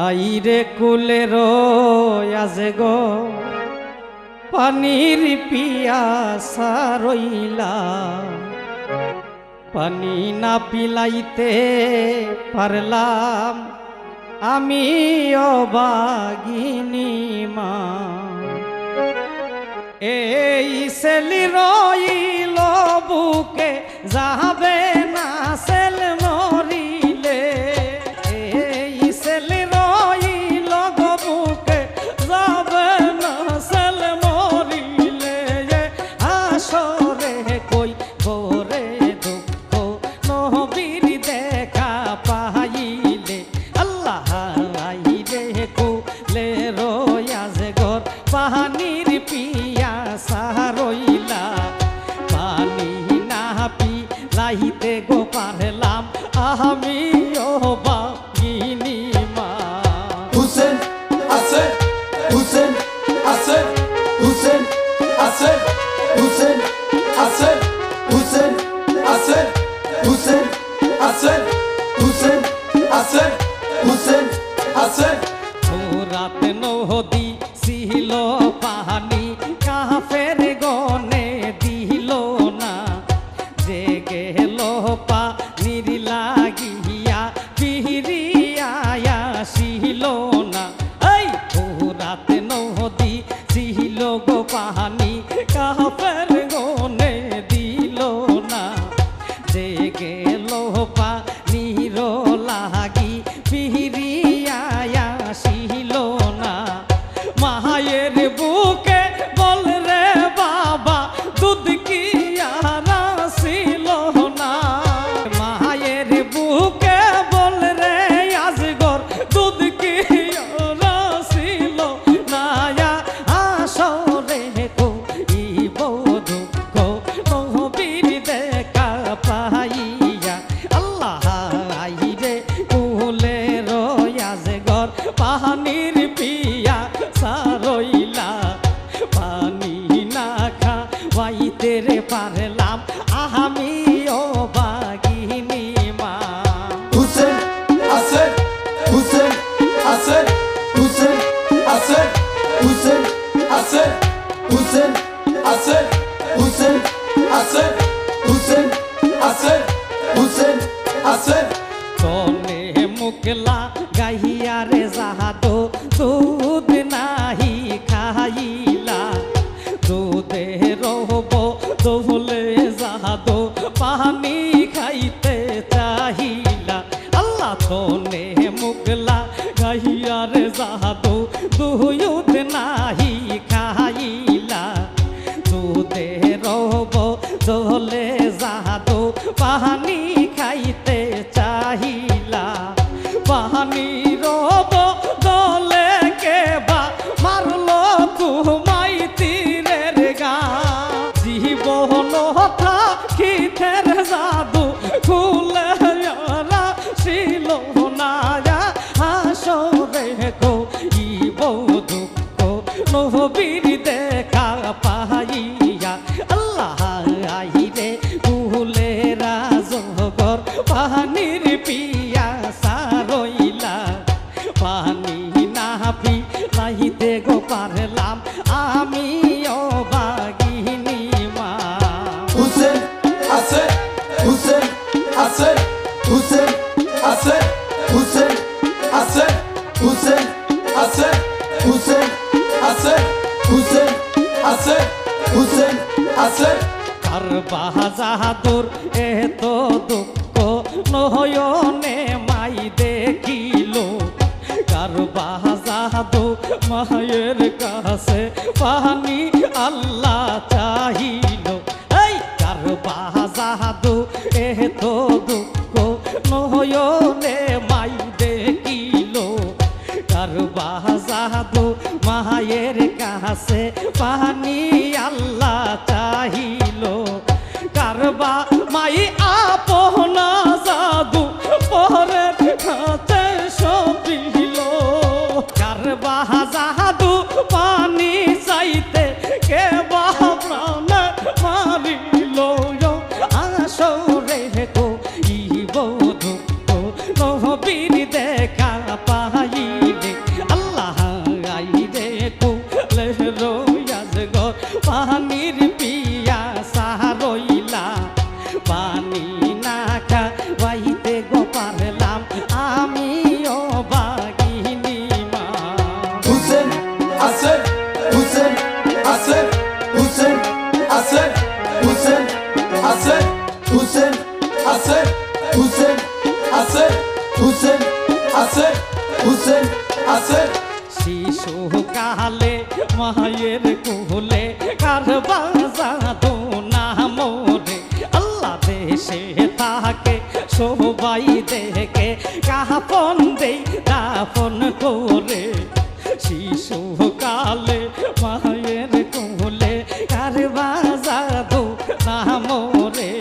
আইরে কুলের আজে গো পানির পিয়াসা রইলা, পানি না পিলাইতে পারলাম আমি অবাগিনী মা। এই সেলি রইল বুকে যাবে না সেল মরিলে, এই সেলি রইল গো বুকে যাবে না সেল মরিলে। আসরে কই ভোরে দুঃখ নবীর দেখা পাইলে, আল্লাহ আইরে কুলে রয়াজ ঘর পানির পিয়াসা রইলা, পানি না পিলাইতে গো পারলাম আমি অবাগিনী মা। হুসেন আছে, হুসেন আছে, হুসেন আছে, হুসেন আছে, হুসেন আছে, হুসেন আছে, হুসেন আছে, হুসেন আছে। রাত নদী ছিল পানি কাফের গনে দিল না, যে গেল পানির লাগিয়া পিরিয়া আসিল না। এই রাত নদী ছিল গো পানি কাফের গনে দিল না, যে গেল পানির লাগি পিরিয়া আসিল না। মায়ের বুকে বল রে বাবা দুধ কি আর আসিল না, মায়ের বুকে বল রে আজগর দুধ কি আর আসিল না। আসরে কইব দুঃখ নবীর দেখা পাইয়া, আল্লাহ আইরে কুলে রয়াজ ঘর পানির পিয়াসা রইলা, পানি না খাওয়াইতে রে পারলাম আমি অবাগিনী মা। হুসেন আছে, হুসেন আছে, হুসেন আছে, হুসেন আছে, হুসেন আছে, হুসেন আছে, হুসেন আছে, হুসেন আছে। কনে মুকলা গাইয়া রে যাহাদো দুধ নাহি খাইলা, দুধে রহব দোলে যাহাদো পানি খাইতে চাহিলা। আল্লাহ কনে মুকলা গাইয়া রে যাহাদো দুধ নাহি খাইলা, দুধে রহব দোলে যাহাদো পানি খাইতে চাহিলা। পানি রব দলে কে বা মারলো তুমাই তীরের গা, জীবন থাকিতের জাদু খুলে ছিল না। আসরে কইব দুঃখ নবীর দেখা পাইয়া, আল্লাহ আইরে কুলে রাজগর পানির পিয়াসা রইলা, পানি না পিলাইতে গো পারলাম আমি অবাগিনী মা। হুসেন আছে, হুসেন আছে, হুসেন আছে, হুসেন আছে, হুসেন আছে, হুসেন আছে, হুসেন আছে, হুসেন আছে। কার বাহাদুর এত দুঃখ নয়নে মাই দেখিল, কার বাহাদুর মায়ের কাছে পানি আল্লাহ চাহিল। এই কার বাহাদুর এত দুঃখ নয়নে মাই দেখিল, কার বাহাদুর মায়ের কাছে পানি আল্লাহ চাহিল। কারবা মাই আপনা জাদু পরের কাছে সপিল, কারবা জাদু পানি চাইতে কে বা প্রাণ মারিল। আসরে কইব দুঃখ নবীর দেখা পাইলে, Hussein, I said, Hussein, I said, Hussein, I said. শিশুকালে মায়ের কোলে কারবা জাদু না মোরে আল্লাহ দেশে থাকে সবাই দেখে কাফন দেই দাফন করে শিশুকালে মায়ের কোলে কারবা জাদু না মোরে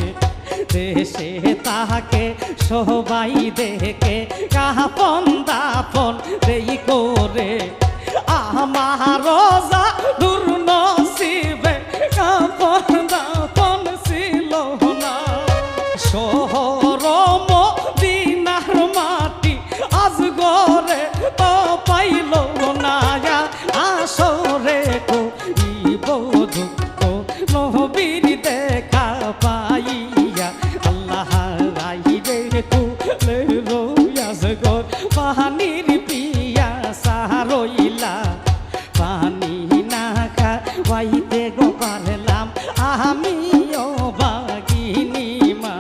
দেশে তাহাকে সবাই দেখে কাপন দাপন দেই করে আমার রোজা দূর নসিবে কাপন দাপন ছিল না শহর মদিনার মাটি আজ গরে তো পাইল না আসরে কইব দুঃখ নবীর দেখা পাইয়া আল্লাহ রাইরে কুলে রোয়াজ গর পানির পিয়াসা রইলা পানি না খাওয়াইতে গো পারলাম আমিও বাগিনী মা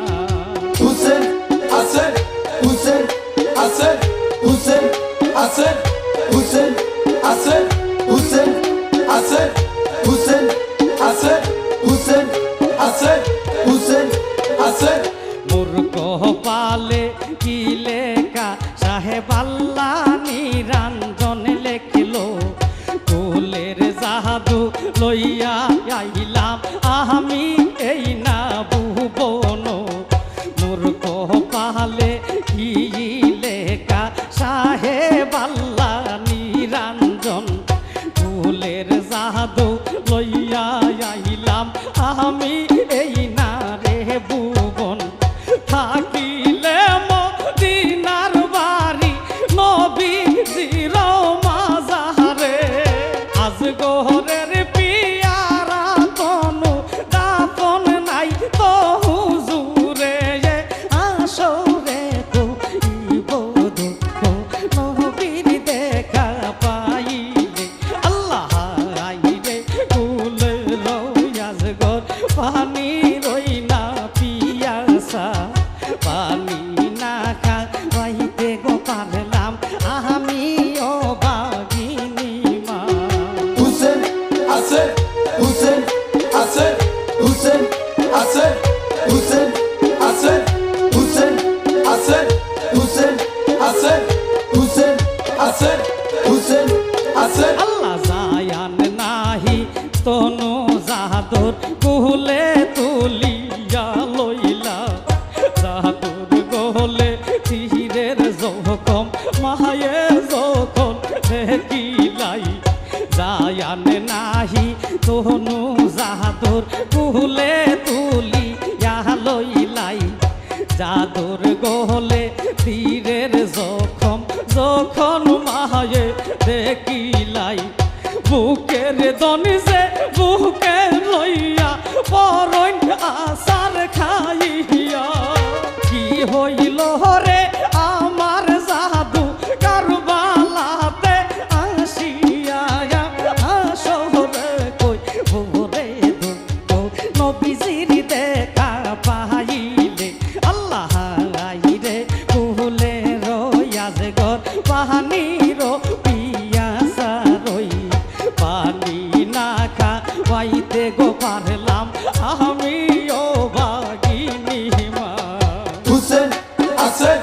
Hussein, I said, Hussein, I said, Hussein, I said, Hussein, I said, Hussein, I said, Hussein, I said, Hussein, I said, Hussein, I said. মূর্খ পালে কি লেখা সাহেব আল্লাহ নিরঞ্জন লেখিল কুলের জাদু লইয়া আইলাম আমি এই না ভুবন মূর্খ পালে কি লেখা সাহেব আল্লাহ নিরঞ্জন কুলের জাদু লইয়া আইলাম আমি এই না রে ভুবন থাকিলে মদিনার বাড়ি নবীজির মাজারে আজ গোহরের পিয়ারা তনু দাফন নাই তো হুজুরে আসরে কইব দুঃখ নবীর দেখা পাইলে আল্লাহ আইরে কুলে রয়াজ গর পানি রই না পিয়াসা পানি না খাওয়াইতে গো পারলাম আমিও বাগিনী মা Hussein, I said, Hussein, I said, Hussein, I said, Hussein, I said, Hussein, I said, Hussein, I said, Hussein, I said, Hussein, I said. আল্লাহ জায়ান নাহি তনু জাদুর কুলে তুলিয়া লইলা জাদুর গোলে তীরের জখম মায়ে যখন দেখিলাই জায়ান নাহি তনু জাদুর কুলে তুলিয়া লইলাই জাদুর গোলে তীরের জখম যখন মায়ে দেখিলাই বুকের দনি যে বুকে লইয়া পরন আসার খাইয়া কি হইল রে আমার জাদু কারবালাতে আসিয়া আসরে কই ভোরে দুঃখ নবীজির দেখা পাইলে আল্লাহ আইরে কুলে রয়াজ গর পানির পিয়াসা রই পানি না খাওয়াইতে গো পারলাম আমিও বাগিনী মা Hussein, I said,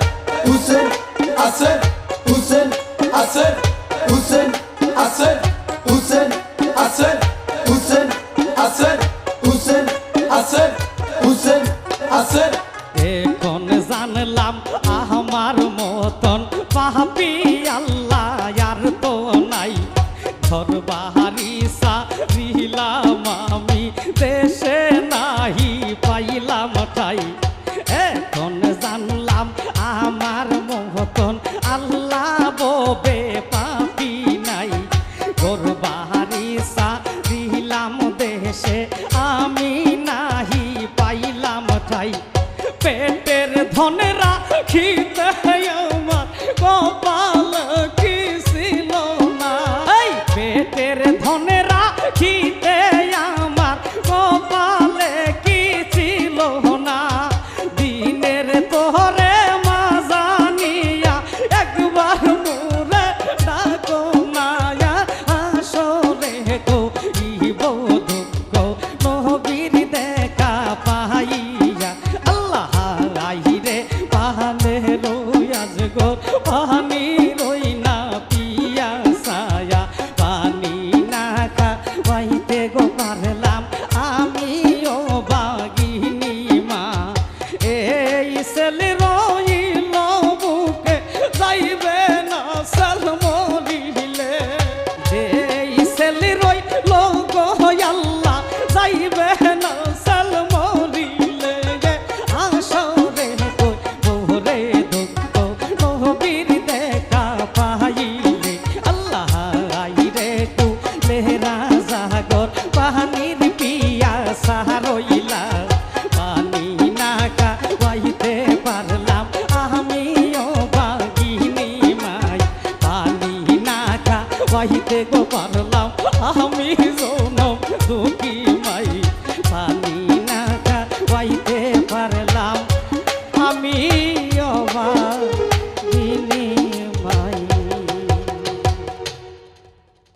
Hussein, I said, Hussein, I said, Hussein, I said, Hussein, I said, Hussein, I said, Hussein, I said, Hussein, I said. এখন জানলাম আমার মতন পাপী আল্লাহ আর তো নাই ঘর